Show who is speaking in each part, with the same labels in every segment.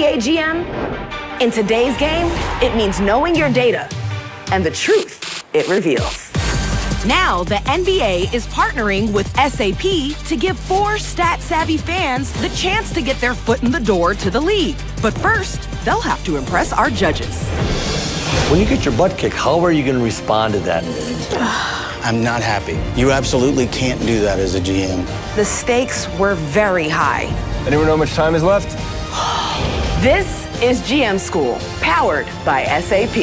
Speaker 1: NBA GM? In today's game, it means knowing your data and the truth it reveals. Now, the NBA is partnering with SAP to give 4 stat-savvy fans the chance to get their foot in the door to the league. But first, they'll have to impress our judges.
Speaker 2: When you get your butt kicked, how are you going to respond to that?
Speaker 3: I'm not happy. You absolutely can't do that as a GM.
Speaker 1: The stakes were very high.
Speaker 4: Anyone know how much time is left?
Speaker 1: This is GM School, powered by SAP.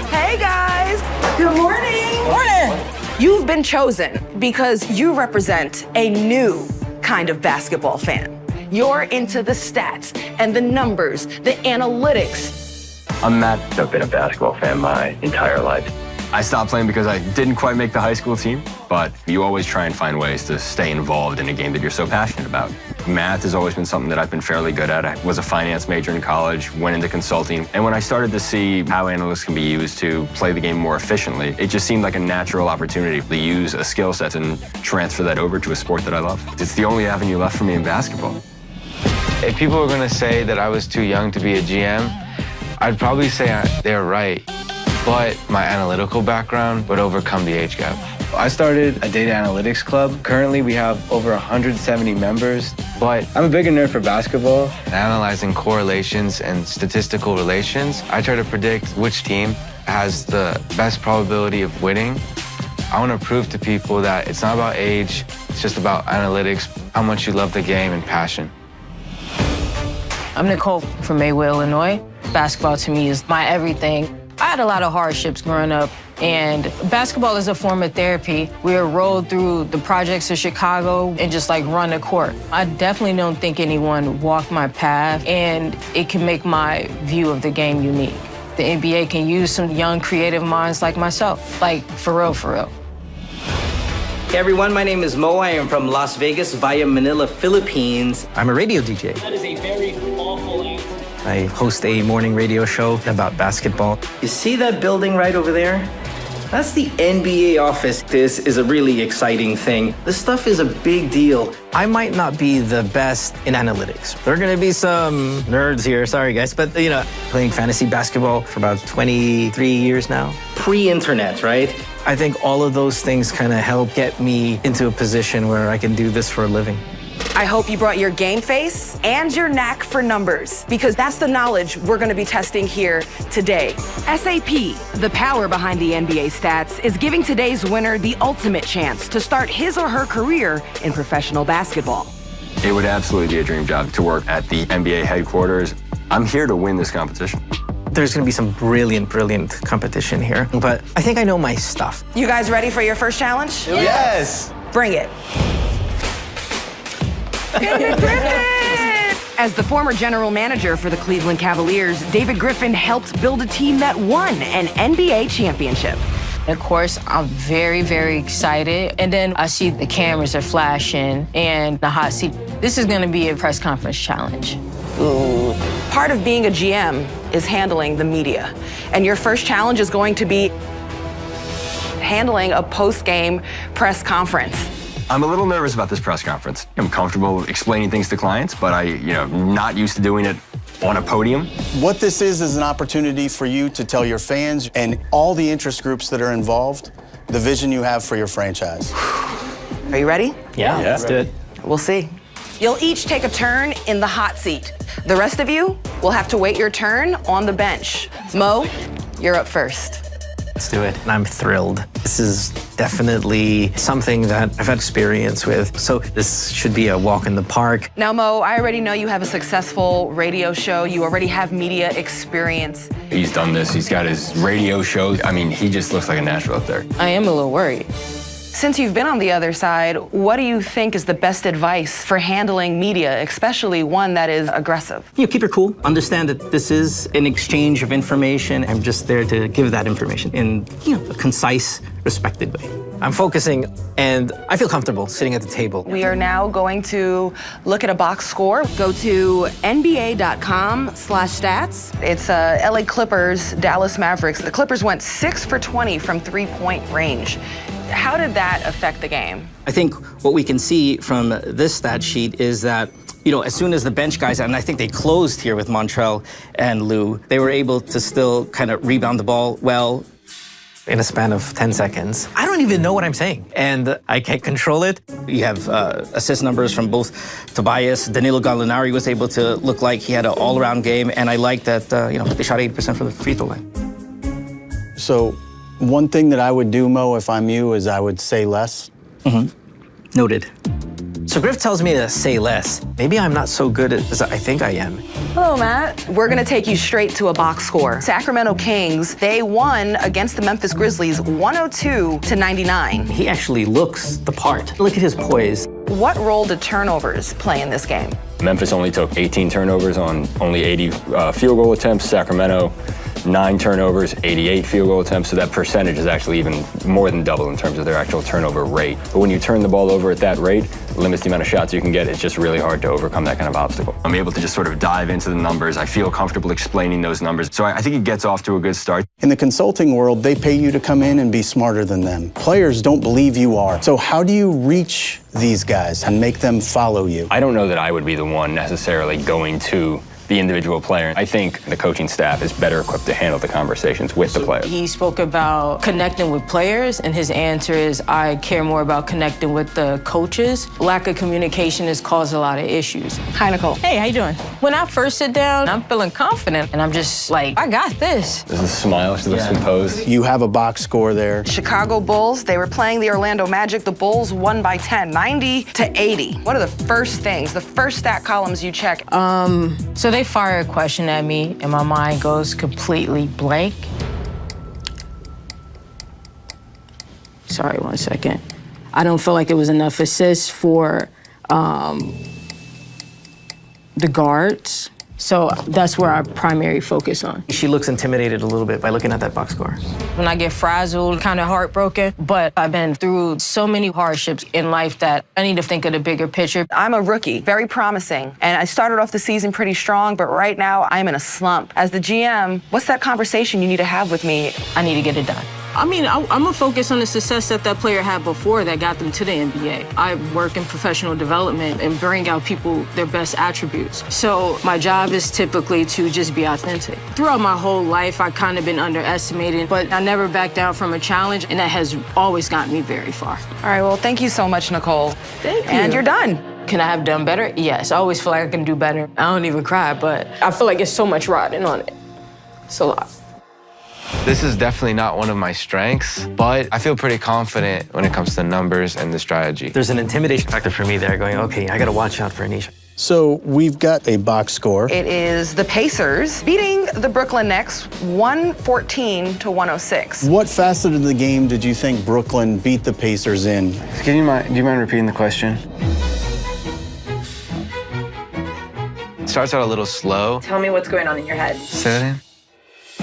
Speaker 1: Hey guys, good morning. Morning. You've been chosen because you represent a new kind of basketball fan. You're into the stats and the numbers, the analytics.
Speaker 5: I'm Matt. I've been a basketball fan my entire life.
Speaker 4: I stopped playing because I didn't quite make the high school team, but you always try and find ways to stay involved in a game that you're so passionate about. Math has always been something that I've been fairly good at. I was a finance major in college, went into consulting, and when I started to see how analytics can be used to play the game more efficiently, it just seemed like a natural opportunity to use a skill set and transfer that over to a sport that I love. It's the only avenue left for me in basketball.
Speaker 6: If people were going to say that I was too young to be a GM, I'd probably say they're right. But my analytical background would overcome the age gap. I started a data analytics club. Currently, we have over 170 members, but I'm a bigger nerd for basketball. Analyzing correlations and statistical relations, I try to predict which team has the best probability of winning. I want to prove to people that it's not about age, it's just about analytics, how much you love the game and passion.
Speaker 7: I'm Nicole from Maywood, Illinois. Basketball to me is my everything. I had a lot of hardships growing up, and basketball is a form of therapy. We would roll through the projects of Chicago and just like run the court. I definitely don't think anyone walked my path, and it can make my view of the game unique. The NBA can use some young creative minds like myself, like for real, for real.
Speaker 8: Hey everyone, my name is Mo. I am from Las Vegas via Manila, Philippines.
Speaker 9: I'm a radio DJ.
Speaker 8: That is a very awful answer.
Speaker 9: I host a morning radio show about basketball.
Speaker 8: You see that building right over there? That's the NBA office. This is a really exciting thing. This stuff is a big deal.
Speaker 9: I might not be the best in analytics. There are gonna be some nerds here, sorry guys, but you know, playing fantasy basketball for about 23 years now.
Speaker 8: Pre-internet, right?
Speaker 9: I think all of those things kind of help get me into a position where I can do this for a living.
Speaker 1: I hope you brought your game face and your knack for numbers, because that's the knowledge we're going to be testing here today. SAP, the power behind the NBA stats, is giving today's winner the ultimate chance to start his or her career in professional basketball.
Speaker 4: It would absolutely be a dream job to work at the NBA headquarters. I'm here to win this competition.
Speaker 9: There's gonna be some brilliant competition here, but I think I know my stuff.
Speaker 1: You guys ready for your first challenge?
Speaker 4: Yes!
Speaker 1: Bring it. David Griffin! As the former general manager for the Cleveland Cavaliers, David Griffin helped build a team that won an NBA championship.
Speaker 7: Of course, I'm very, very excited. And then I see the cameras are flashing and the hot seat. This is gonna be a press conference challenge.
Speaker 1: Ooh. Part of being a GM is handling the media. And your first challenge is going to be handling a post-game press conference.
Speaker 4: I'm a little nervous about this press conference. I'm comfortable explaining things to clients, but I'm not used to doing it on a podium.
Speaker 3: What this is an opportunity for you to tell your fans and all the interest groups that are involved the vision you have for your franchise.
Speaker 1: Are you ready?
Speaker 9: Yeah, let's do it.
Speaker 1: We'll see. You'll each take a turn in the hot seat. The rest of you will have to wait your turn on the bench. Mo, you're up first.
Speaker 9: Let's do it. And I'm thrilled. This is definitely something that I've had experience with. So this should be a walk in the park.
Speaker 1: Now, Mo, I already know you have a successful radio show. You already have media experience.
Speaker 4: He's done this. He's got his radio show. I mean, he just looks like a natural up there.
Speaker 7: I am a little worried.
Speaker 1: Since you've been on the other side, what do you think is the best advice for handling media, especially one that is aggressive?
Speaker 10: You know, keep your cool. Understand that this is an exchange of information. I'm just there to give that information in, a concise, respected way.
Speaker 9: I'm focusing, and I feel comfortable sitting at the table.
Speaker 1: We are now going to look at a box score. Go to nba.com/stats. It's LA Clippers, Dallas Mavericks. The Clippers went 6 for 20 from three-point range. How did that affect the game?
Speaker 10: I think what we can see from this stat sheet is that, you know, as soon as the bench guys, and I think they closed here with Montrell and Lou, they were able to still kind of rebound the ball well.
Speaker 9: In a span of 10 seconds, I don't even know what I'm saying, and I can't control it.
Speaker 10: You have assist numbers from both Tobias. Danilo Gallinari was able to look like he had an all-around game, and I like that, you know, they shot 80% from the free throw line.
Speaker 3: So one thing that I would do, Mo, if I'm you, is I would say less.
Speaker 10: Noted.
Speaker 9: So Griff tells me to say less. Maybe I'm not so good as I think I am.
Speaker 1: Hello, Matt. We're going to take you straight to a box score. Sacramento Kings, they won against the Memphis Grizzlies 102-99.
Speaker 9: He actually looks the part. Look at his poise.
Speaker 1: What role did turnovers play in this game?
Speaker 4: Memphis only took 18 turnovers on only 80 field goal attempts. Sacramento, 9 turnovers, 88 field goal attempts. So that percentage is actually even more than double in terms of their actual turnover rate. But when you turn the ball over at that rate, it limits the amount of shots you can get. It's just really hard to overcome that kind of obstacle. I'm able to just sort of dive into the numbers. I feel comfortable explaining those numbers. So I think it gets off to a good start.
Speaker 3: In the consulting world, they pay you to come in and be smarter than them. Players don't believe you are. So how do you reach these guys and make them follow you?
Speaker 4: I don't know that I would be the one necessarily going to the individual player. I think the coaching staff is better equipped to handle the conversations with the players.
Speaker 7: He spoke about connecting with players, and his answer is, I care more about connecting with the coaches. Lack of communication has caused a lot of issues.
Speaker 1: Hi, Nicole.
Speaker 7: Hey, how you doing? When I first sit down, I'm feeling confident, and I'm just like, I got this.
Speaker 4: There's a smile, she looks composed.
Speaker 3: You have a box score there.
Speaker 1: Chicago Bulls, they were playing the Orlando Magic. The Bulls won by 10, 90-80. What are the first things, the first stat columns you check?
Speaker 7: So they fire a question at me, and my mind goes completely blank. Sorry, 1 second. I don't feel like it was enough assists for the guards. So that's where I primary focus on.
Speaker 9: She looks intimidated a little bit by looking at that box score.
Speaker 7: When I get frazzled, kind of heartbroken, but I've been through so many hardships in life that I need to think of the bigger picture.
Speaker 1: I'm a rookie, very promising, and I started off the season pretty strong, but right now I'm in a slump. As the GM, what's that conversation you need to have with me?
Speaker 7: I need to get it done. I mean, I'm gonna focus on the success that that player had before that got them to the NBA. I work in professional development and bring out people their best attributes. So my job is typically to just be authentic. Throughout my whole life, I've kind of been underestimated, but I never back down from a challenge, and that has always gotten me very far.
Speaker 1: All right, well, thank you so much, Nicole.
Speaker 7: Thank you.
Speaker 1: And you're done.
Speaker 7: Can I have done better? Yes, I always feel like I can do better. I don't even cry, but I feel like it's so much riding on it. It's a lot.
Speaker 6: This is definitely not one of my strengths, but I feel pretty confident when it comes to numbers and the strategy.
Speaker 9: There's an intimidation factor for me there going, okay, I gotta watch out for Anisha.
Speaker 3: So we've got a box score.
Speaker 1: It is the Pacers beating the Brooklyn Nets 114-106.
Speaker 3: What facet of the game did you think Brooklyn beat the Pacers in?
Speaker 6: Do you mind repeating the question? It starts out a little slow.
Speaker 1: Tell me what's going on in your head.
Speaker 6: Say that in.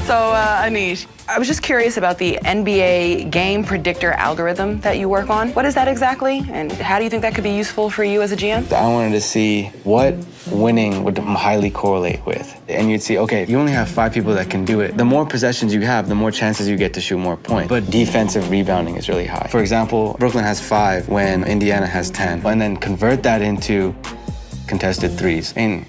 Speaker 1: So, Anish, I was just curious about the NBA game predictor algorithm that you work on. What is that exactly, and how do you think that could be useful for you as a GM?
Speaker 6: I wanted to see what winning would highly correlate with. And you'd see, okay, you only have 5 people that can do it. The more possessions you have, the more chances you get to shoot more points. But defensive rebounding is really high. For example, Brooklyn has 5 when Indiana has 10. And then convert that into contested threes. A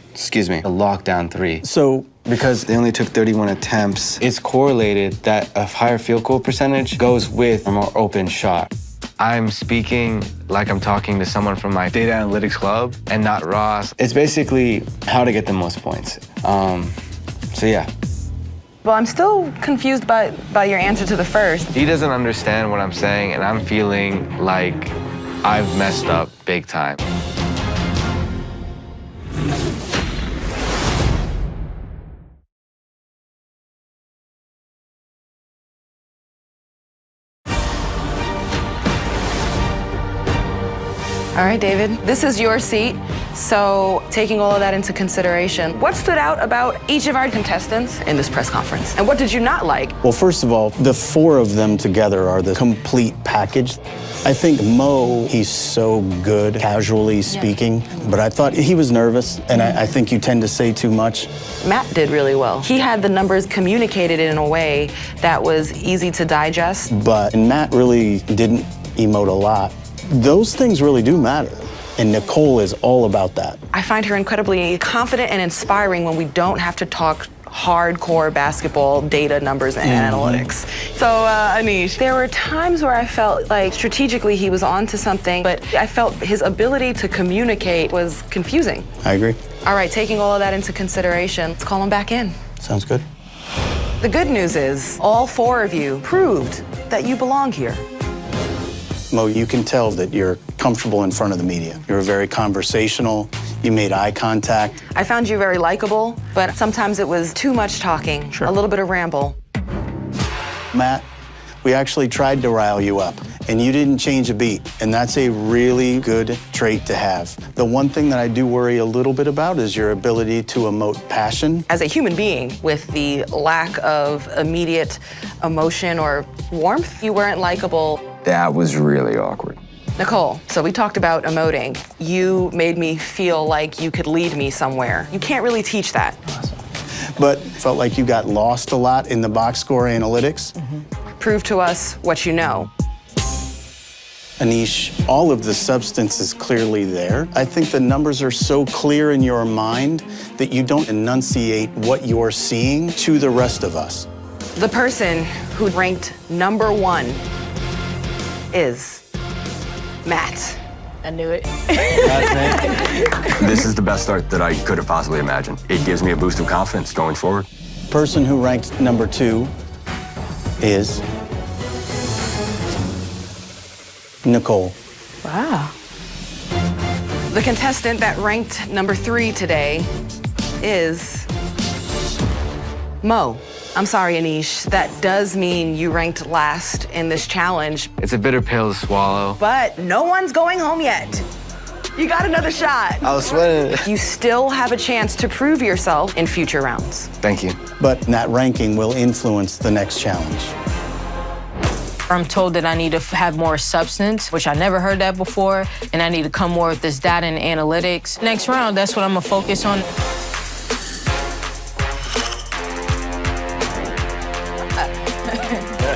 Speaker 6: lockdown 3.
Speaker 3: So
Speaker 6: because they only took 31 attempts, it's correlated that a higher field goal percentage goes with a more open shot. I'm speaking like I'm talking to someone from my data analytics club and not Ross. It's basically how to get the most points. So yeah.
Speaker 1: Well, I'm still confused by your answer to the first.
Speaker 6: He doesn't understand what I'm saying, and I'm feeling like I've messed up big time.
Speaker 1: All right, David, this is your seat. So taking all of that into consideration, what stood out about each of our contestants in this press conference? And what did you not like?
Speaker 3: Well, first of all, the four of them together are the complete package. I think Mo, he's so good, casually speaking, but I thought he was nervous, and I think you tend to say too much.
Speaker 1: Matt did really well. He had the numbers communicated in a way that was easy to digest.
Speaker 3: But Matt really didn't emote a lot. Those things really do matter, and Nicole is all about that.
Speaker 1: I find her incredibly confident and inspiring when we don't have to talk hardcore basketball data, numbers, and analytics. So, Anish, there were times where I felt like strategically he was onto something, but I felt his ability to communicate was confusing.
Speaker 3: I agree.
Speaker 1: All right, taking all of that into consideration, let's call him back in.
Speaker 3: Sounds good.
Speaker 1: The good news is all four of you proved that you belong here.
Speaker 3: Mo, you can tell that you're comfortable in front of the media. You're very conversational. You made eye contact.
Speaker 1: I found you very likable, but sometimes it was too much talking, a little bit of ramble.
Speaker 3: Matt, we actually tried to rile you up, and you didn't change a beat, and that's a really good trait to have. The one thing that I do worry a little bit about is your ability to emote passion.
Speaker 1: As a human being, with the lack of immediate emotion or warmth, you weren't likable.
Speaker 4: That was really awkward.
Speaker 1: Nicole, so we talked about emoting. You made me feel like you could lead me somewhere. You can't really teach that.
Speaker 3: But felt like you got lost a lot in the box score analytics.
Speaker 1: Prove to us what you know.
Speaker 3: Anish, all of the substance is clearly there. I think the numbers are so clear in your mind that you don't enunciate what you're seeing to the rest of us.
Speaker 1: The person who ranked #1 is Matt.
Speaker 7: I knew it.
Speaker 4: This is the best start that I could have possibly imagined. It gives me a boost of confidence going forward.
Speaker 3: Person who ranked #2 is Nicole.
Speaker 7: Wow.
Speaker 1: The contestant that ranked #3 today is Mo. I'm sorry, Anish. That does mean you ranked last in this challenge.
Speaker 6: It's a bitter pill to swallow.
Speaker 1: But no one's going home yet. You got another shot.
Speaker 9: I was sweating.
Speaker 1: You still have a chance to prove yourself in future rounds.
Speaker 6: Thank you.
Speaker 3: But that ranking will influence the next challenge.
Speaker 7: I'm told that I need to have more substance, which I never heard that before, and I need to come more with this data and analytics. Next round, that's what I'm gonna focus on.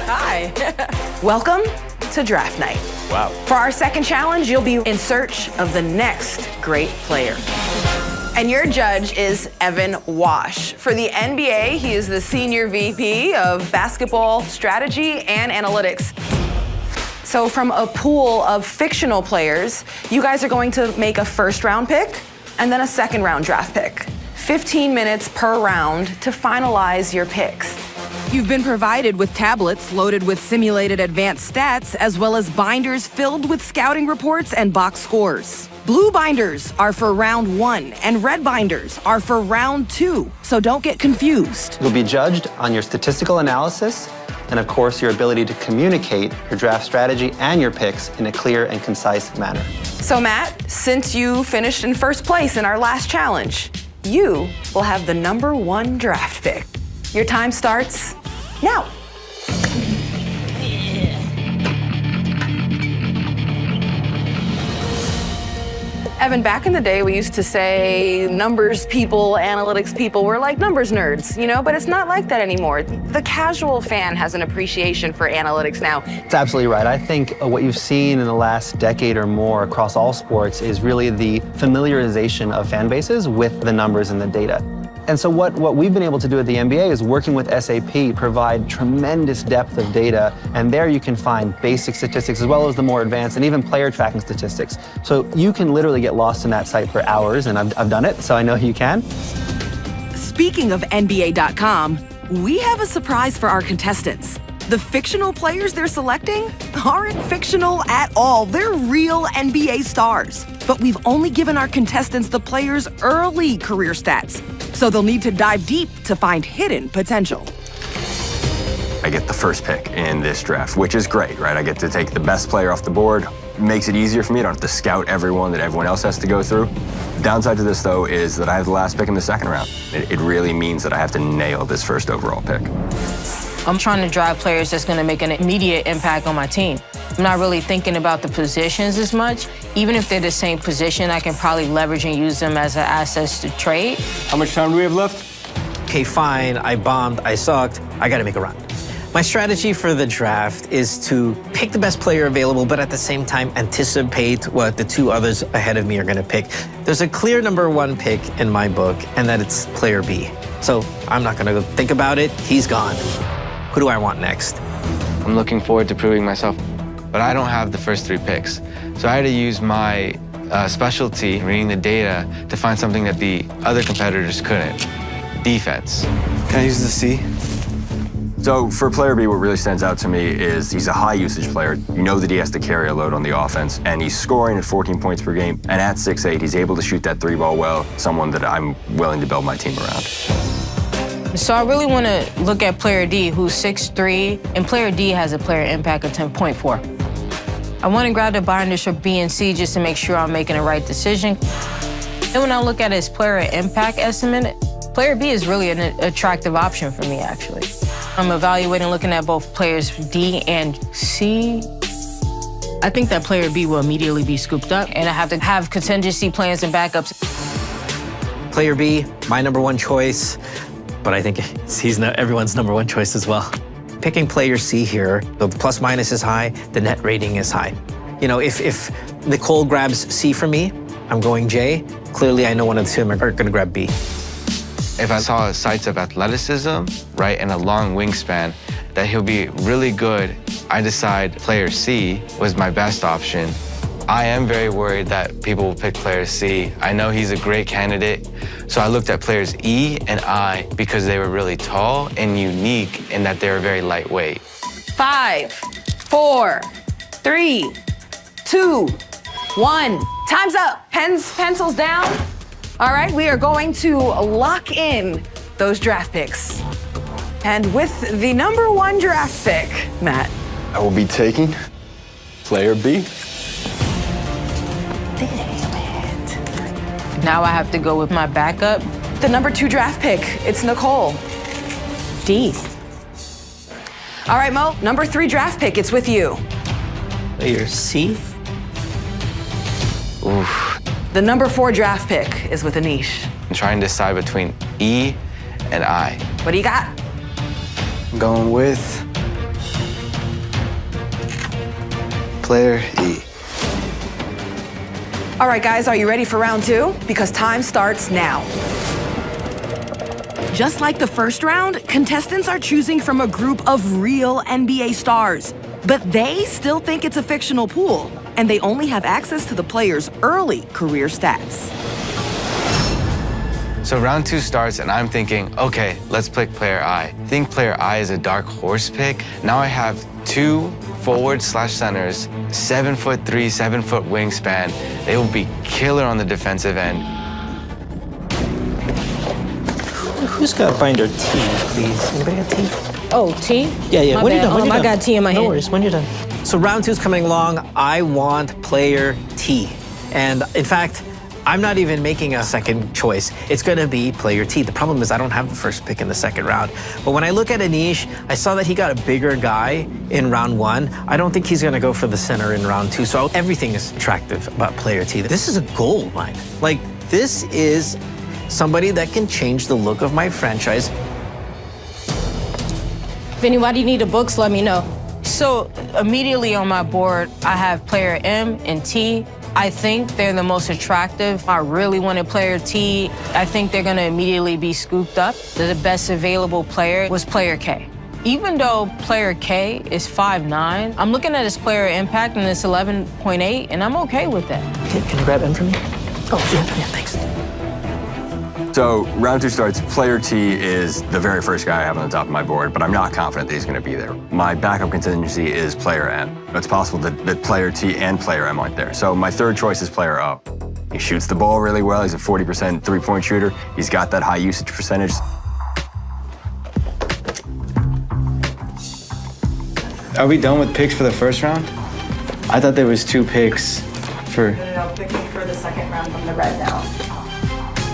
Speaker 1: Hi. Welcome to Draft Night.
Speaker 4: Wow.
Speaker 1: For our second challenge, you'll be in search of the next great player. And your judge is Evan Wash. For the NBA, he is the Senior VP of Basketball Strategy and Analytics. So from a pool of fictional players, you guys are going to make a first-round pick and then a second-round draft pick. 15 minutes per round to finalize your picks. You've been provided with tablets loaded with simulated advanced stats, as well as binders filled with scouting reports and box scores. Blue binders are for round 1, and red binders are for round 2, so don't get confused.
Speaker 11: You'll be judged on your statistical analysis and, of course, your ability to communicate your draft strategy and your picks in a clear and concise manner.
Speaker 1: So Matt, since you finished in first place in our last challenge, you will have the #1 draft pick. Your time starts now. Evan, back in the day, we used to say numbers people, analytics people, we're like numbers nerds, you know, but it's not like that anymore. The casual fan has an appreciation for analytics now.
Speaker 11: It's absolutely right. I think what you've seen in the last decade or more across all sports is really the familiarization of fan bases with the numbers and the data. And so what we've been able to do at the NBA is, working with SAP, provide tremendous depth of data, and there you can find basic statistics as well as the more advanced and even player tracking statistics. So you can literally get lost in that site for hours, and I've done it, so I know you can.
Speaker 1: Speaking of NBA.com, we have a surprise for our contestants. The fictional players they're selecting aren't fictional at all. They're real NBA stars. But we've only given our contestants the players' early career stats, so they'll need to dive deep to find hidden potential.
Speaker 4: I get the first pick in this draft, which is great, right? I get to take the best player off the board. Makes it easier for me. I don't have to scout everyone that everyone else has to go through. The downside to this, though, is that I have the last pick in the second round. It really means that I have to nail this first overall pick.
Speaker 7: I'm trying to drive players that's going to make an immediate impact on my team. I'm not really thinking about the positions as much. Even if they're the same position, I can probably leverage and use them as an assets to trade.
Speaker 4: How much time do we have left?
Speaker 9: Okay, fine, I bombed, I sucked, I gotta make a run. My strategy for the draft is to pick the best player available, but at the same time anticipate what the two others ahead of me are gonna pick. There's a clear number one pick in my book, and that it's player B. So I'm not gonna go think about it, he's gone. Who do I want next?
Speaker 6: I'm looking forward to proving myself, but I don't have the first 3 picks. So I had to use my specialty, reading the data, to find something that the other competitors couldn't. Defense.
Speaker 4: Can I use the C? So for player B, what really stands out to me is he's a high usage player. You know that he has to carry a load on the offense, and he's scoring at 14 points per game. And at 6'8", he's able to shoot that 3-ball well, someone that I'm willing to build my team around.
Speaker 7: So I really want to look at player D, who's 6'3", and player D has a player impact of 10.4. I want to grab the binders for B and C just to make sure I'm making the right decision. Then when I look at his player impact estimate, player B is really an attractive option for me, actually. I'm evaluating, looking at both players D and C. I think that player B will immediately be scooped up, and I have to have contingency plans and backups.
Speaker 9: Player B, my number one choice, but I think he's everyone's number one choice as well. Picking player C here, the plus minus is high, the net rating is high. You know, if Nicole grabs C for me, I'm going J. Clearly, I know one of the two are gonna grab B.
Speaker 6: If I saw sites of athleticism, right, and a long wingspan, that he'll be really good, I decide player C was my best option. I am very worried that people will pick player C. I know he's a great candidate, so I looked at players E and I because they were really tall and unique in that they were very lightweight.
Speaker 1: 5, 4, 3, 2, 1. Time's up. Pens, pencils down. All right, we are going to lock in those draft picks. And with the number one draft pick, Matt.
Speaker 2: I will be taking player B.
Speaker 1: Damn it.
Speaker 7: Now I have to go with my backup.
Speaker 1: The number 2 draft pick, it's Nicole. D. All right, Mo, number 3 draft pick, it's with you.
Speaker 9: Player C?
Speaker 6: Oof.
Speaker 1: The number 4 draft pick is with Anish.
Speaker 6: I'm trying to decide between E and I.
Speaker 1: What do you got?
Speaker 12: I'm going with player E.
Speaker 1: All right, guys, are you ready for round 2? Because time starts now. Just like the first round, contestants are choosing from a group of real NBA stars. But they still think it's a fictional pool, and they only have access to the players' early career stats.
Speaker 6: So round 2 starts and I'm thinking, okay, let's pick player I. I think player I is a dark horse pick. Now I have 2 forward/centers, 7'3", 7-foot wingspan. They will be killer on the defensive end.
Speaker 9: Who's got binder T, please? Anybody got T?
Speaker 7: Oh, T?
Speaker 9: Yeah. When you're done,
Speaker 7: I got T in my hand.
Speaker 9: No worries, when you're done. So round 2's coming along. I want player T. And in fact, I'm not even making a second choice. It's gonna be player T. The problem is I don't have the first pick in the second round. But when I look at Anish, I saw that he got a bigger guy in round 1. I don't think he's gonna go for the center in round 2. So everything is attractive about player T. This is a gold mine. Like, this is somebody that can change the look of my franchise.
Speaker 7: If anybody need the books, let me know. So immediately on my board, I have player M and T. I think they're the most attractive. I really wanted player T. I think they're gonna immediately be scooped up. The best available player was player K. Even though player K is 5'9", I'm looking at his player impact and it's 11.8, and I'm okay with that.
Speaker 9: Can you grab M for me? Oh, yeah, thanks.
Speaker 4: So round 2 starts, player T is the very first guy I have on the top of my board, but I'm not confident that he's gonna be there. My backup contingency is player M. It's possible that player T and player M aren't there. So my third choice is player O. He shoots the ball really well. He's a 40% three-point shooter. He's got that high usage percentage.
Speaker 6: Are we done with picks for the first round? I thought there was 2 picks for...
Speaker 13: No, picking for the second round from the red now.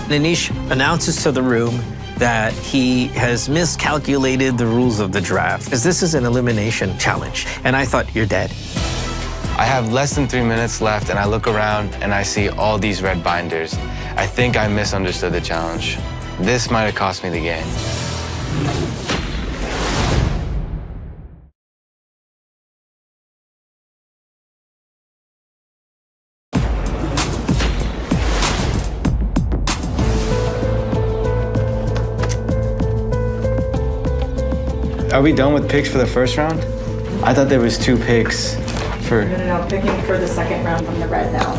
Speaker 9: Anish announces to the room that he has miscalculated the rules of the draft, because this is an elimination challenge. And I thought, you're dead.
Speaker 6: I have less than 3 minutes left, and I look around and I see all these red binders. I think I misunderstood the challenge. This might have cost me the game. Are we done with picks for the first round? I thought there was 2 picks for...
Speaker 13: No, picking for the second round from the red now.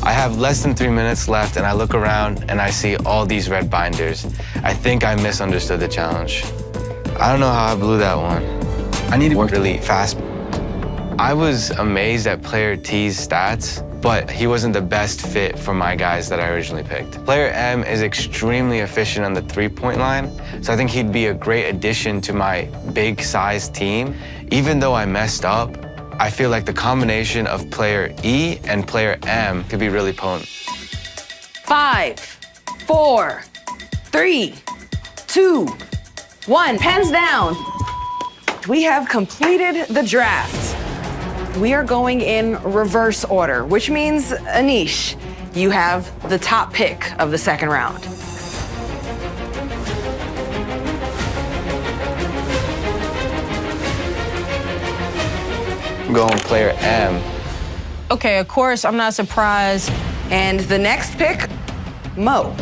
Speaker 6: I have less than 3 minutes left, and I look around and I see all these red binders. I think I misunderstood the challenge. I don't know how I blew that one. I need to work really fast. I was amazed at player T's stats, but he wasn't the best fit for my guys that I originally picked. Player M is extremely efficient on the 3-point line, so I think he'd be a great addition to my big-sized team. Even though I messed up, I feel like the combination of player E and player M could be really potent.
Speaker 1: 5, 4, 3, 2, 1. Pens down. We have completed the draft. We are going in reverse order, which means, Anish, you have the top pick of the second round.
Speaker 6: I'm going player M.
Speaker 7: Okay, of course, I'm not surprised.
Speaker 1: And the next pick, Mo.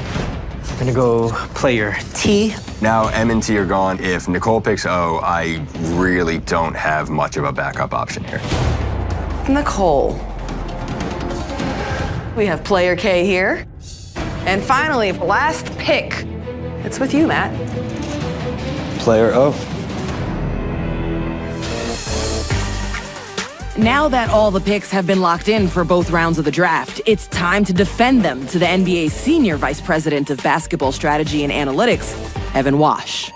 Speaker 9: I'm gonna go player T.
Speaker 4: Now M and T are gone. If Nicole picks O, I really don't have much of a backup option here.
Speaker 1: Nicole. We have player K here. And finally, last pick. It's with you, Matt.
Speaker 12: Player O.
Speaker 1: Now that all the picks have been locked in for both rounds of the draft, it's time to defend them to the NBA's Senior Vice President of Basketball Strategy and Analytics, Evan Wash.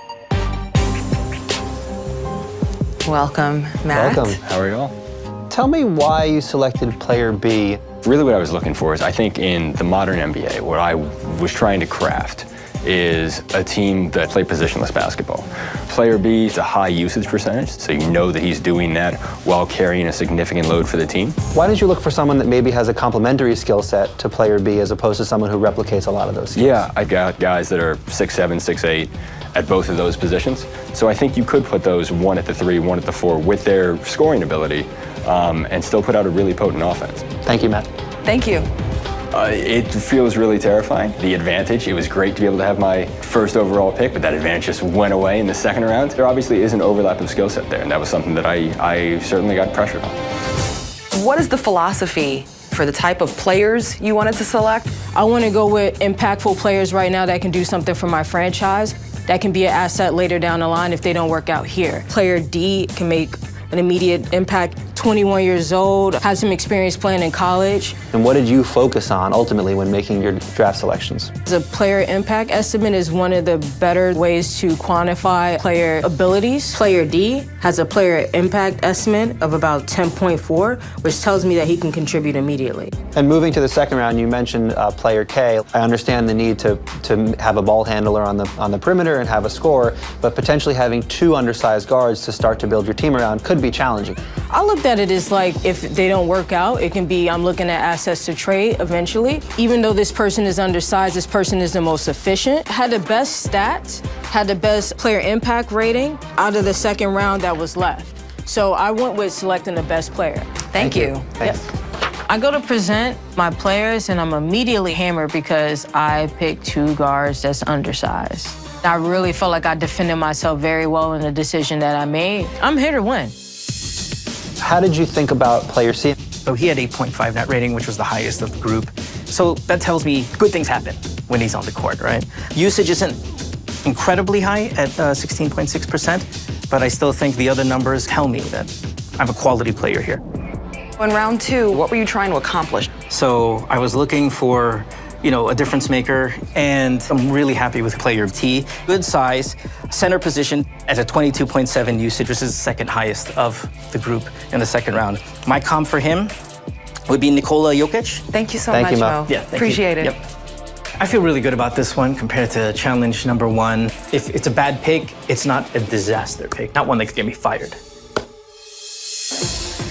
Speaker 1: Welcome, Matt.
Speaker 11: Welcome.
Speaker 4: How are y'all?
Speaker 11: Tell me why you selected player B.
Speaker 4: Really what I was looking for is, I think in the modern NBA, what I was trying to craft is a team that play positionless basketball. Player B is a high usage percentage, so you know that he's doing that while carrying a significant load for the team.
Speaker 11: Why did you look for someone that maybe has a complementary skill set to player B as opposed to someone who replicates a lot of those skills?
Speaker 4: Yeah, I got guys that are 6'7", 6'8", at both of those positions. So I think you could put those one at the 3, one at the 4 with their scoring ability and still put out a really potent offense.
Speaker 11: Thank you, Matt.
Speaker 1: Thank you.
Speaker 4: It feels really terrifying. The advantage, it was great to be able to have my first overall pick, but that advantage just went away in the second round. There obviously is an overlap of skill set there, and that was something that I certainly got pressured on.
Speaker 1: What is the philosophy for the type of players you wanted to select?
Speaker 7: I want to go with impactful players right now that can do something for my franchise, that can be an asset later down the line if they don't work out here. Player D can make an immediate impact, 21 years old, has some experience playing in college.
Speaker 11: And what did you focus on ultimately when making your draft selections?
Speaker 7: The player impact estimate is one of the better ways to quantify player abilities. Player D has a player impact estimate of about 10.4, which tells me that he can contribute immediately.
Speaker 11: And moving to the second round, you mentioned player K. I understand the need to have a ball handler on the perimeter and have a scorer, but potentially having 2 undersized guards to start to build your team around could be challenging.
Speaker 7: I looked at it as like, if they don't work out, it can be, I'm looking at assets to trade eventually. Even though this person is undersized, this person is the most efficient, had the best stats, had the best player impact rating out of the second round that was left. So I went with selecting the best player.
Speaker 1: Thank you.
Speaker 11: Thanks.
Speaker 7: Yep. I go to present my players and I'm immediately hammered because I picked 2 guards that's undersized. I really felt like I defended myself very well in the decision that I made. I'm here to win.
Speaker 11: How did you think about player C?
Speaker 9: So he had 8.5 net rating, which was the highest of the group. So that tells me good things happen when he's on the court, right? Usage isn't incredibly high at 16.6%, but I still think the other numbers tell me that I have a quality player here.
Speaker 1: In round 2, what were you trying to accomplish?
Speaker 9: So I was looking for
Speaker 10: a difference maker, and I'm really happy with player T. Good size, center position at a 22.7 usage, which is the second highest of the group in the second round. My comp for him would be Nikola Jokic.
Speaker 1: Thank you so much, Mo.
Speaker 10: Yeah,
Speaker 1: appreciate it.
Speaker 10: Yep. I feel really good about this one compared to challenge number 1. If it's a bad pick, it's not a disaster pick, not one that could get me fired.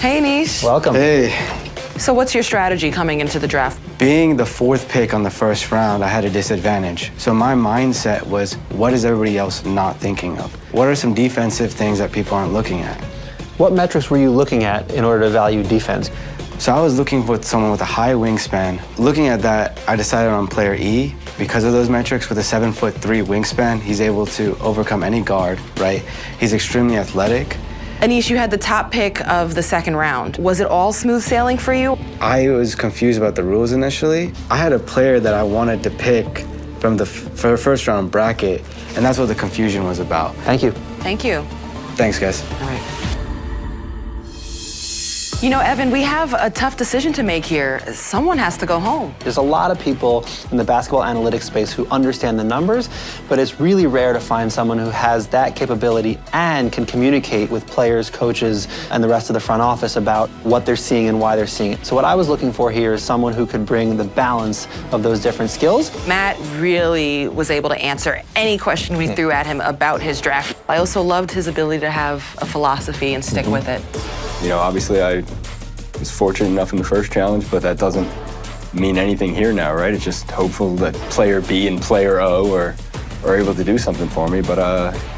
Speaker 1: Hey, Nish.
Speaker 12: Welcome.
Speaker 14: Hey.
Speaker 1: So what's your strategy coming into the draft?
Speaker 14: Being the 4th pick on the first round, I had a disadvantage. So my mindset was, what is everybody else not thinking of? What are some defensive things that people aren't looking at?
Speaker 11: What metrics were you looking at in order to value defense?
Speaker 14: So I was looking for someone with a high wingspan. Looking at that, I decided on player E. Because of those metrics, with a 7'3" wingspan, he's able to overcome any guard, right? He's extremely athletic.
Speaker 1: Anish, you had the top pick of the second round. Was it all smooth sailing for you?
Speaker 14: I was confused about the rules initially. I had a player that I wanted to pick from the first round bracket, and that's what the confusion was about.
Speaker 11: Thank you.
Speaker 1: Thank you.
Speaker 14: Thanks, guys.
Speaker 1: All right. You know, Evan, we have a tough decision to make here. Someone has to go home.
Speaker 11: There's a lot of people in the basketball analytics space who understand the numbers, but it's really rare to find someone who has that capability and can communicate with players, coaches, and the rest of the front office about what they're seeing and why they're seeing it. So what I was looking for here is someone who could bring the balance of those different skills.
Speaker 1: Matt really was able to answer any question we threw at him about his draft. I also loved his ability to have a philosophy and stick with it.
Speaker 4: You know, obviously I was fortunate enough in the first challenge, but that doesn't mean anything here now, right? It's just hopeful that player B and player O are able to do something for me, but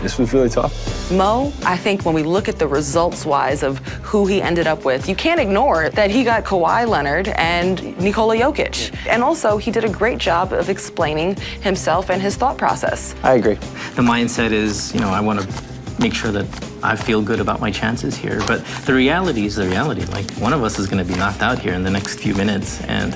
Speaker 4: this was really tough.
Speaker 1: Mo, I think when we look at the results-wise of who he ended up with, you can't ignore that he got Kawhi Leonard and Nikola Jokic. And also, he did a great job of explaining himself and his thought process.
Speaker 11: I agree.
Speaker 10: The mindset is, I want to make sure that I feel good about my chances here. But the reality is the reality. Like, one of us is going to be knocked out here in the next few minutes, and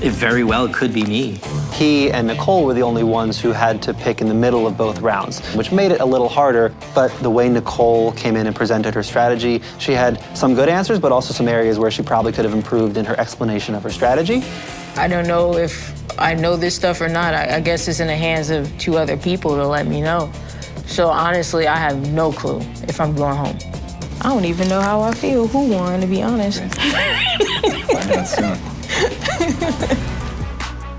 Speaker 10: it very well could be me.
Speaker 11: He and Nicole were the only ones who had to pick in the middle of both rounds, which made it a little harder. But the way Nicole came in and presented her strategy, she had some good answers, but also some areas where she probably could have improved in her explanation of her strategy.
Speaker 7: I don't know if I know this stuff or not. I guess it's in the hands of 2 other people to let me know. So honestly, I have no clue if I'm going home. I don't even know how I feel, who won, to be honest.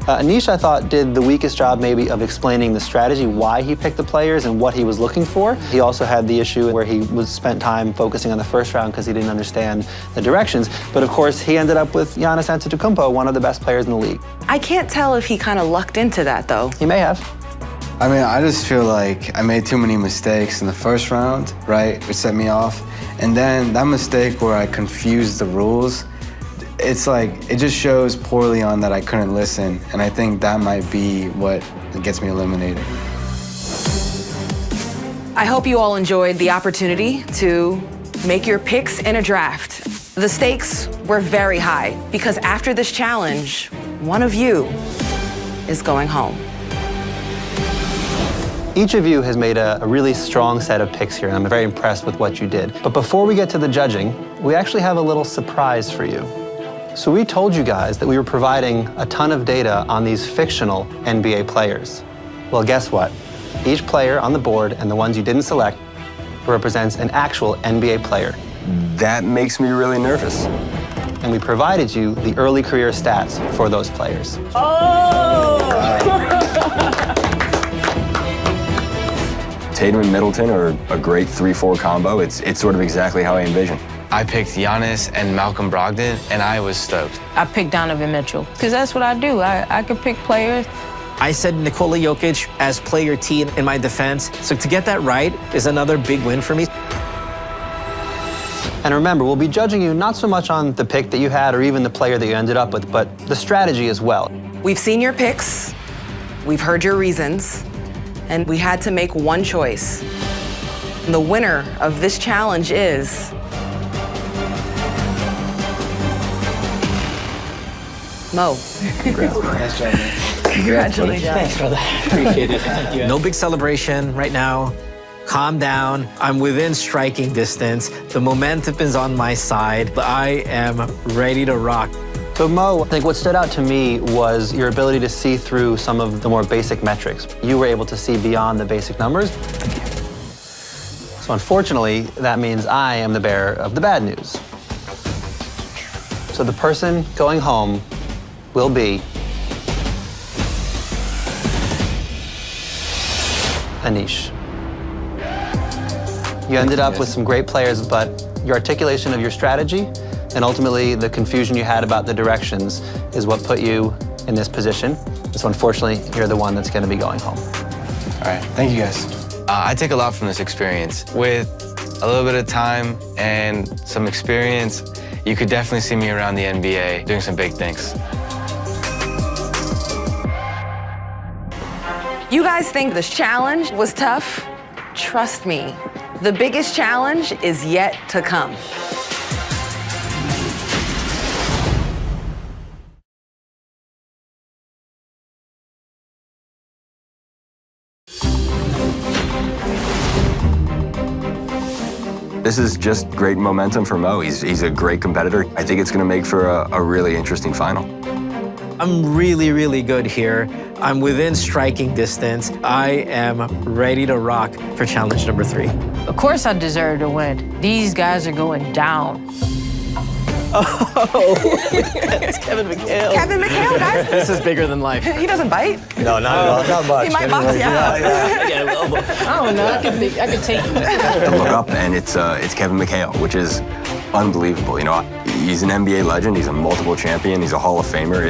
Speaker 11: Anish, I thought, did the weakest job maybe of explaining the strategy, why he picked the players and what he was looking for. He also had the issue where he spent time focusing on the first round because he didn't understand the directions. But of course, he ended up with Giannis Antetokounmpo, one of the best players in the league.
Speaker 1: I can't tell if he kind of lucked into that, though.
Speaker 11: He may have.
Speaker 14: I mean, I just feel like I made too many mistakes in the first round, right? Which set me off. And then that mistake where I confused the rules, it's like, it just shows poorly on that I couldn't listen. And I think that might be what gets me eliminated.
Speaker 1: I hope you all enjoyed the opportunity to make your picks in a draft. The stakes were very high because after this challenge, one of you is going home.
Speaker 11: Each of you has made a really strong set of picks here, and I'm very impressed with what you did. But before we get to the judging, we actually have a little surprise for you. So we told you guys that we were providing a ton of data on these fictional NBA players. Well, guess what? Each player on the board, and the ones you didn't select, represents an actual NBA player.
Speaker 4: That makes me really nervous.
Speaker 11: And we provided you the early career stats for those players.
Speaker 4: Tatum and Middleton are a great 3-4 combo. It's sort of exactly how I envisioned.
Speaker 6: I picked Giannis and Malcolm Brogdon, and I was stoked.
Speaker 7: I picked Donovan Mitchell, because that's what I do. I could pick players.
Speaker 9: I said Nikola Jokic as player T in my defense. So to get that right is another big win for me.
Speaker 11: And remember, we'll be judging you not so much on the pick that you had or even the player that you ended up with, but the strategy as well.
Speaker 1: We've seen your picks, we've heard your reasons, and we had to make one choice. And the winner of this challenge is Mo.
Speaker 14: Congrats. Nice job, man.
Speaker 1: Congratulations.
Speaker 10: Thanks, brother. Appreciate it. Thank you.
Speaker 9: No big celebration right now. Calm down. I'm within striking distance. The momentum is on my side. I am ready to rock.
Speaker 11: So Mo, I think what stood out to me was your ability to see through some of the more basic metrics. You were able to see beyond the basic numbers. So unfortunately, that means I am the bearer of the bad news. So the person going home will be Anish. You ended up with some great players, but your articulation of your strategy and ultimately the confusion you had about the directions is what put you in this position. So unfortunately, you're the one that's going to be going home.
Speaker 14: All right, thank you guys.
Speaker 6: I take a lot from this experience. With a little bit of time and some experience, you could definitely see me around the NBA doing some big things.
Speaker 1: You guys think this challenge was tough? Trust me, the biggest challenge is yet to come.
Speaker 4: This is just great momentum for Mo. He's a great competitor. I think it's going to make for a really interesting final.
Speaker 9: I'm really, really good here. I'm within striking distance. I am ready to rock for challenge number 3.
Speaker 7: Of course I deserve to win. These guys are going down.
Speaker 9: Oh, it's Kevin McHale.
Speaker 1: Kevin McHale, guys.
Speaker 9: This is bigger than life.
Speaker 1: He doesn't bite.
Speaker 2: No, not at all. Not much.
Speaker 1: He might box you out.
Speaker 7: I don't know, I could take you.
Speaker 4: I look up and it's Kevin McHale, which is unbelievable. You know, he's an NBA legend. He's a multiple champion. He's a Hall of Famer.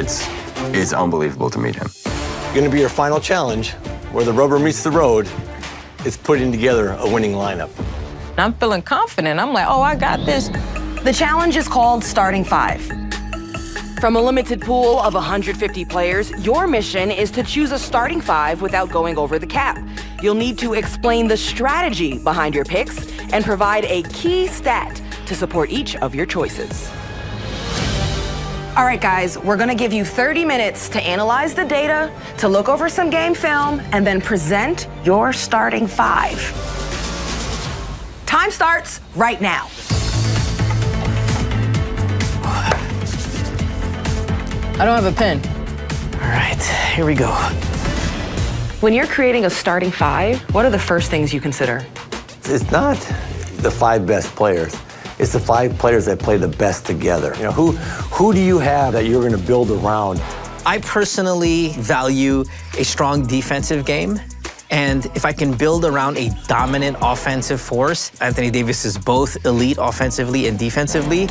Speaker 4: It's unbelievable to meet him.
Speaker 2: Going to be your final challenge, where the rubber meets the road. It's putting together a winning lineup.
Speaker 7: I'm feeling confident. I'm like, oh, I got this.
Speaker 1: The challenge is called Starting 5. From a limited pool of 150 players, your mission is to choose a starting 5 without going over the cap. You'll need to explain the strategy behind your picks and provide a key stat to support each of your choices. All right, guys, we're gonna give you 30 minutes to analyze the data, to look over some game film, and then present your starting 5. Time starts right now.
Speaker 7: I don't have a pen.
Speaker 9: All right, here we go.
Speaker 1: When you're creating a starting 5, what are the first things you consider?
Speaker 2: It's not the 5 best players. It's the 5 players that play the best together. You know, who do you have that you're going to build around?
Speaker 9: I personally value a strong defensive game. And if I can build around a dominant offensive force, Anthony Davis is both elite offensively and defensively.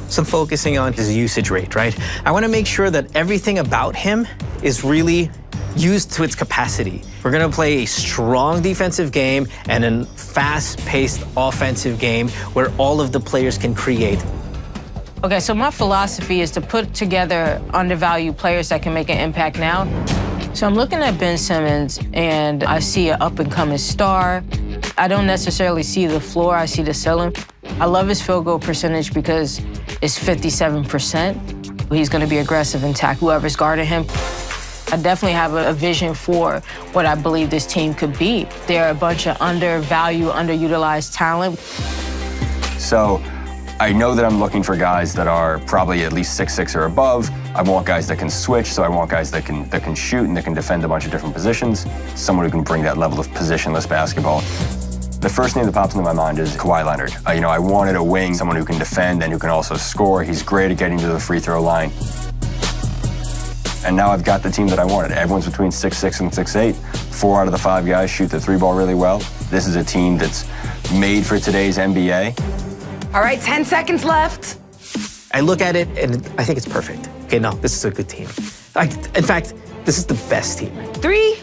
Speaker 9: So I'm focusing on his usage rate, right? I want to make sure that everything about him is really used to its capacity. We're going to play a strong defensive game and a fast-paced offensive game where all of the players can create.
Speaker 7: Okay, so my philosophy is to put together undervalued players that can make an impact now. So I'm looking at Ben Simmons, and I see an up-and-coming star. I don't necessarily see the floor, I see the ceiling. I love his field goal percentage because it's 57%. He's gonna be aggressive and attack whoever's guarding him. I definitely have a vision for what I believe this team could be. They're a bunch of undervalued, underutilized talent.
Speaker 4: So I know that I'm looking for guys that are probably at least 6'6" or above. I want guys that can switch, so I want guys that can shoot and that can defend a bunch of different positions. Someone who can bring that level of positionless basketball. The first name that pops into my mind is Kawhi Leonard. You know, I wanted a wing, someone who can defend and who can also score. He's great at getting to the free throw line. And now I've got the team that I wanted. Everyone's between 6'6" and 6'8". 4 out of the 5 guys shoot the 3-ball really well. This is a team that's made for today's NBA.
Speaker 1: All right, 10 seconds left.
Speaker 9: I look at it and I think it's perfect. Okay, no, this is a good team. In fact, this is the best team.
Speaker 1: 3,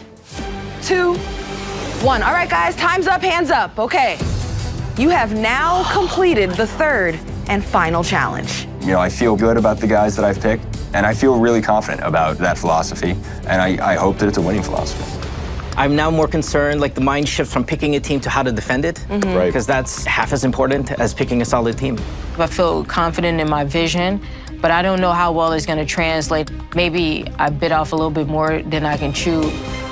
Speaker 1: 2, 1. All right, guys, time's up, hands up. Okay. You have now completed the 3rd and final challenge.
Speaker 4: You know, I feel good about the guys that I've picked, and I feel really confident about that philosophy, and I hope that it's a winning philosophy.
Speaker 10: I'm now more concerned, like the mind shift from picking a team to how to defend it,
Speaker 7: Right.
Speaker 10: Because that's half as important as picking a solid team.
Speaker 7: I feel confident in my vision, but I don't know how well it's gonna translate. Maybe I bit off a little bit more than I can chew.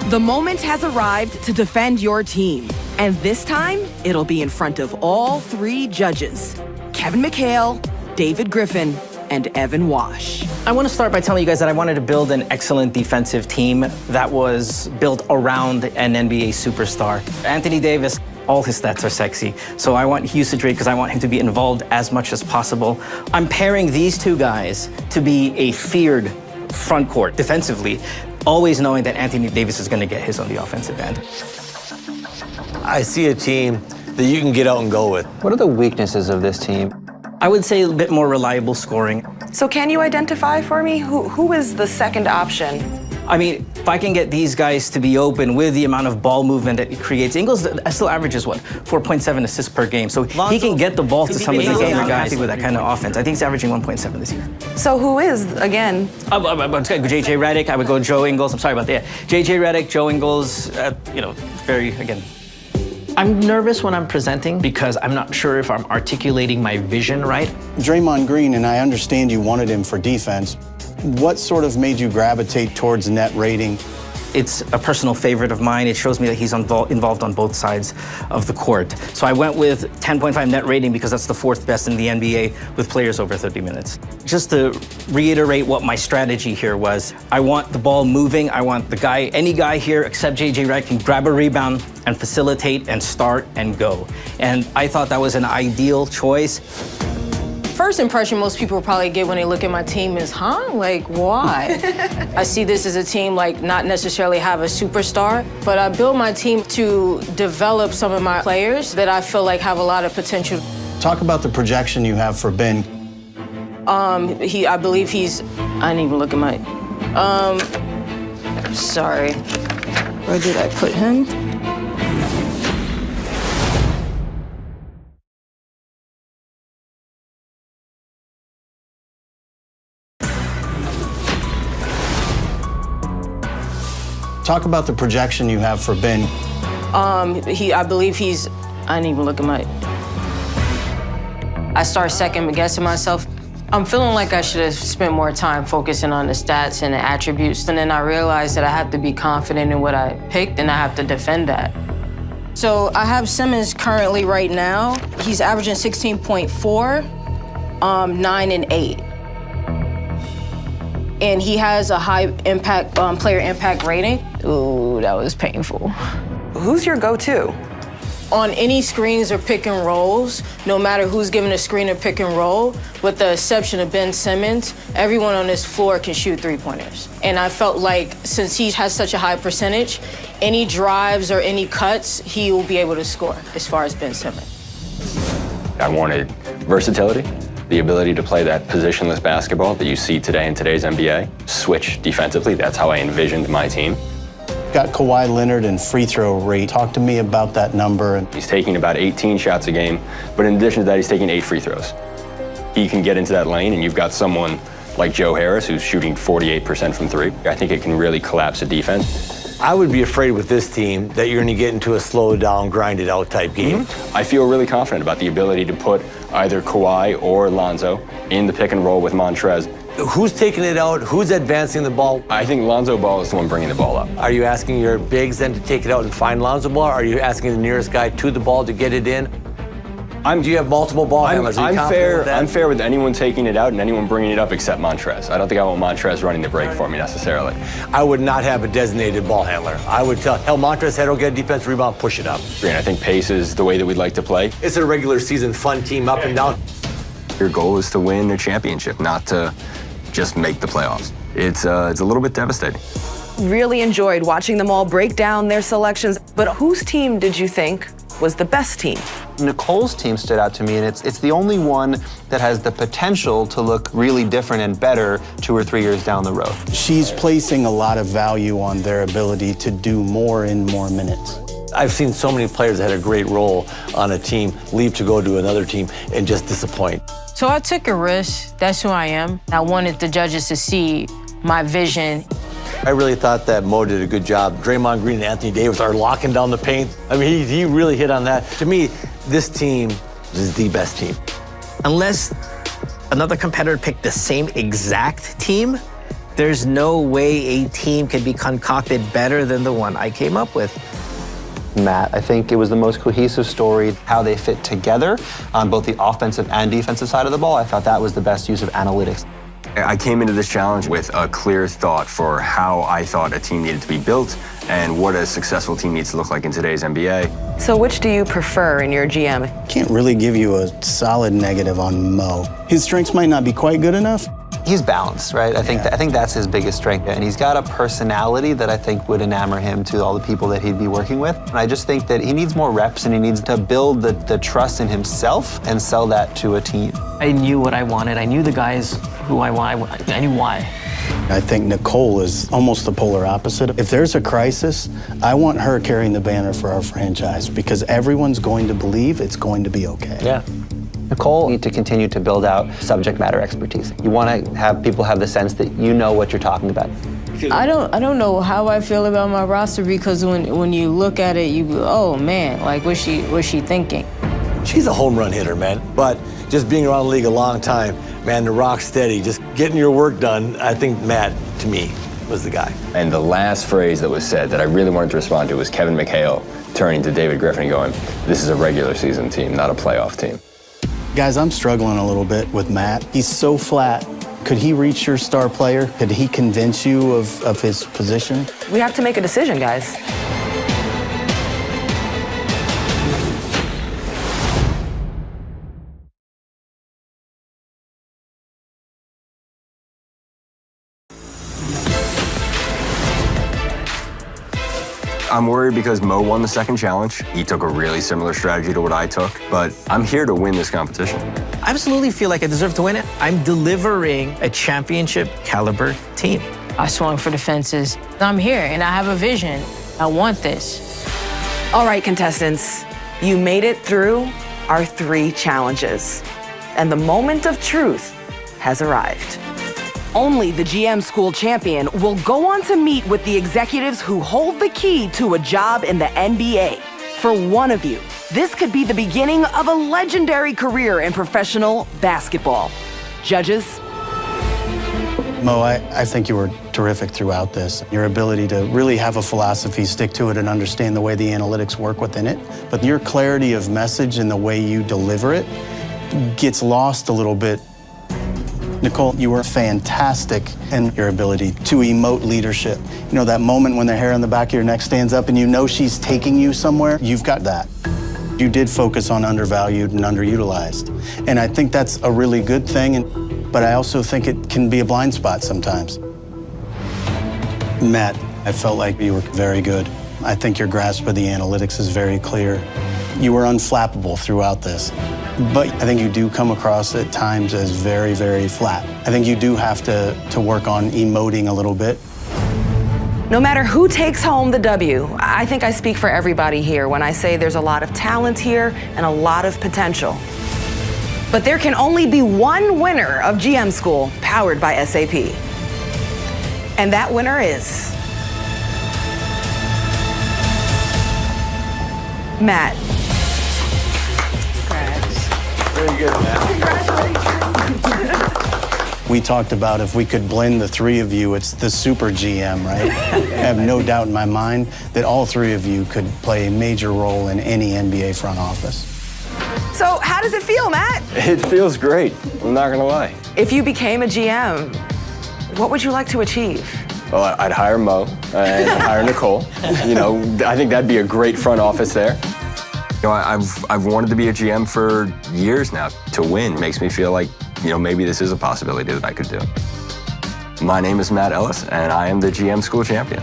Speaker 1: The moment has arrived to defend your team. And this time, it'll be in front of all 3 judges. Kevin McHale, David Griffin, and Evan Wash.
Speaker 10: I want to start by telling you guys that I wanted to build an excellent defensive team that was built around an NBA superstar. Anthony Davis, all his stats are sexy. So I want usage rate because I want him to be involved as much as possible. I'm pairing these two guys to be a feared front court defensively, always knowing that Anthony Davis is going to get his on the offensive end.
Speaker 2: I see a team that you can get out and go with.
Speaker 11: What are the weaknesses of this team?
Speaker 10: I would say a bit more reliable scoring.
Speaker 1: So can you identify for me who is the second option?
Speaker 10: I mean, if I can get these guys to be open with the amount of ball movement that it creates, Ingles still averages, what, 4.7 assists per game. So he can get the ball to some of the gamer guys with that kind of offense. I think he's averaging 1.7 this year.
Speaker 1: So who is, again?
Speaker 10: JJ Redick, I would go Joe Ingles. I'm sorry about that. JJ Redick, Joe Ingles, very, again. I'm nervous when I'm presenting because I'm not sure if I'm articulating my vision right.
Speaker 3: Draymond Green, and I understand you wanted him for defense. What sort of made you gravitate towards net rating?
Speaker 10: It's a personal favorite of mine. It shows me that he's involved on both sides of the court. So I went with 10.5 net rating because that's the fourth best in the NBA with players over 30 minutes. Just to reiterate what my strategy here was, I want the ball moving. I want any guy here except JJ Redick can grab a rebound and facilitate and start and go. And I thought that was an ideal choice.
Speaker 7: First impression most people probably get when they look at my team is, huh? Like, why? I see this as a team like not necessarily have a superstar, but I built my team to develop some of my players that I feel like have a lot of potential.
Speaker 3: Talk about the projection you have for Ben.
Speaker 7: I believe he's, I didn't even look at my, sorry. Where did I put him?
Speaker 3: Talk about the projection you have for Ben.
Speaker 7: I believe he's, I didn't even look at my, I start second guessing myself. I'm feeling like I should have spent more time focusing on the stats and the attributes, and then I realized that I have to be confident in what I picked and I have to defend that. So I have Simmons currently right now. He's averaging 16.4, 9 and 8. And he has a high impact, player impact rating. Ooh, that was painful.
Speaker 1: Who's your go-to?
Speaker 7: On any screens or pick and rolls, no matter who's given a screen or pick and roll, with the exception of Ben Simmons, everyone on this floor can shoot three-pointers. And I felt like since he has such a high percentage, any drives or any cuts, he will be able to score as far as Ben Simmons.
Speaker 4: I wanted versatility. The ability to play that positionless basketball that you see today in today's NBA, switch defensively, that's how I envisioned my team.
Speaker 3: Got Kawhi Leonard in free throw rate. Talk to me about that number.
Speaker 4: He's taking about 18 shots a game, but in addition to that, he's taking 8 free throws. He can get into that lane, and you've got someone like Joe Harris who's shooting 48% from 3. I think it can really collapse a defense.
Speaker 2: I would be afraid with this team that you're going to get into a slow down, grinded out type game.
Speaker 4: I feel really confident about the ability to put either Kawhi or Lonzo in the pick and roll with Montrez.
Speaker 2: Who's taking it out? Who's advancing the ball?
Speaker 4: I think Lonzo Ball is the one bringing the ball up.
Speaker 2: Are you asking your bigs then to take it out and find Lonzo Ball? Or are you asking the nearest guy to the ball to get it in? Do you have multiple ball handlers?
Speaker 4: I'm fair with anyone taking it out and anyone bringing it up except Montrez. I don't think I want Montrez running the break for me necessarily.
Speaker 2: I would not have a designated ball handler. I would tell, Montrez, head, get a defense rebound, push it up.
Speaker 4: And I think pace is the way that we'd like to play.
Speaker 2: It's a regular season fun team up and down.
Speaker 4: Your goal is to win a championship, not to just make the playoffs. It's a little bit devastating.
Speaker 1: Really enjoyed watching them all break down their selections, but whose team did you think was the best team?
Speaker 11: Nicole's team stood out to me, and it's the only one that has the potential to look really different and better 2 or 3 years down the road.
Speaker 3: She's placing a lot of value on their ability to do more in more minutes.
Speaker 2: I've seen so many players that had a great role on a team leave to go to another team and just disappoint.
Speaker 7: So I took a risk. That's who I am. I wanted the judges to see my vision.
Speaker 2: I really thought that Mo did a good job. Draymond Green and Anthony Davis are locking down the paint. I mean, he really hit on that. To me, this team is the best team.
Speaker 9: Unless another competitor picked the same exact team, there's no way a team can be concocted better than the one I came up with.
Speaker 11: Matt. I think it was the most cohesive story, how they fit together on both the offensive and defensive side of the ball. I thought that was the best use of analytics.
Speaker 4: I came into this challenge with a clear thought for how I thought a team needed to be built and what a successful team needs to look like in today's NBA.
Speaker 1: So which do you prefer in your GM?
Speaker 3: Can't really give you a solid negative on Mo. His strengths might not be quite good enough.
Speaker 11: He's balanced, right? I think that's his biggest strength. And he's got a personality that I think would enamor him to all the people that he'd be working with. And I just think that he needs more reps and he needs to build the trust in himself and sell that to a team.
Speaker 10: I knew what I wanted. I knew the guys who I wanted. I knew why.
Speaker 3: I think Nicole is almost the polar opposite. If there's a crisis, I want her carrying the banner for our franchise because everyone's going to believe it's going to be okay.
Speaker 11: Yeah. Nicole, need to continue to build out subject matter expertise. You want to have people have the sense that you know what you're talking about.
Speaker 7: I don't know how I feel about my roster because when you look at it, you go, oh man, like what's she thinking?
Speaker 2: She's a home run hitter, man. But just being around the league a long time, man, the rock steady, just getting your work done, I think Matt, to me, was the guy.
Speaker 4: And the last phrase that was said that I really wanted to respond to was Kevin McHale turning to David Griffin and going, this is a regular season team, not a playoff team.
Speaker 3: Guys, I'm struggling a little bit with Matt. He's so flat. Could he reach your star player? Could he convince you of his position?
Speaker 1: We have to make a decision, guys.
Speaker 4: I'm worried because Mo won the second challenge. He took a really similar strategy to what I took, but I'm here to win this competition.
Speaker 9: I absolutely feel like I deserve to win it. I'm delivering a championship caliber team.
Speaker 7: I swung for the fences. I'm here and I have a vision. I want this.
Speaker 1: All right, contestants, you made it through our 3 challenges, and the moment of truth has arrived. Only the GM School champion will go on to meet with the executives who hold the key to a job in the NBA. For one of you, this could be the beginning of a legendary career in professional basketball. Judges?
Speaker 3: Mo, I think you were terrific throughout this. Your ability to really have a philosophy, stick to it, and understand the way the analytics work within it. But your clarity of message and the way you deliver it gets lost a little bit. Nicole, you were fantastic in your ability to emote leadership. You know, that moment when the hair on the back of your neck stands up and you know she's taking you somewhere, you've got that. You did focus on undervalued and underutilized. And I think that's a really good thing, but I also think it can be a blind spot sometimes. Matt, I felt like you were very good. I think your grasp of the analytics is very clear. You were unflappable throughout this. But I think you do come across at times as very, very flat. I think you do have to work on emoting a little bit.
Speaker 1: No matter who takes home the W, I think I speak for everybody here when I say there's a lot of talent here and a lot of potential. But there can only be one winner of GM School powered by SAP. And that winner is Matt.
Speaker 2: Very good,
Speaker 1: Congratulations.
Speaker 3: We talked about if we could blend the 3 of you, it's the super GM, right? I have no doubt in my mind that all 3 of you could play a major role in any NBA front office.
Speaker 1: So how does it feel, Matt?
Speaker 4: It feels great, I'm not gonna lie.
Speaker 1: If you became a GM, what would you like to achieve?
Speaker 4: Well, I'd hire Mo and I'd hire Nicole. You know, I think that'd be a great front office there. You know, I've wanted to be a GM for years now. To win makes me feel like, you know, maybe this is a possibility that I could do. My name is Matt Ellis, and I am the GM School champion.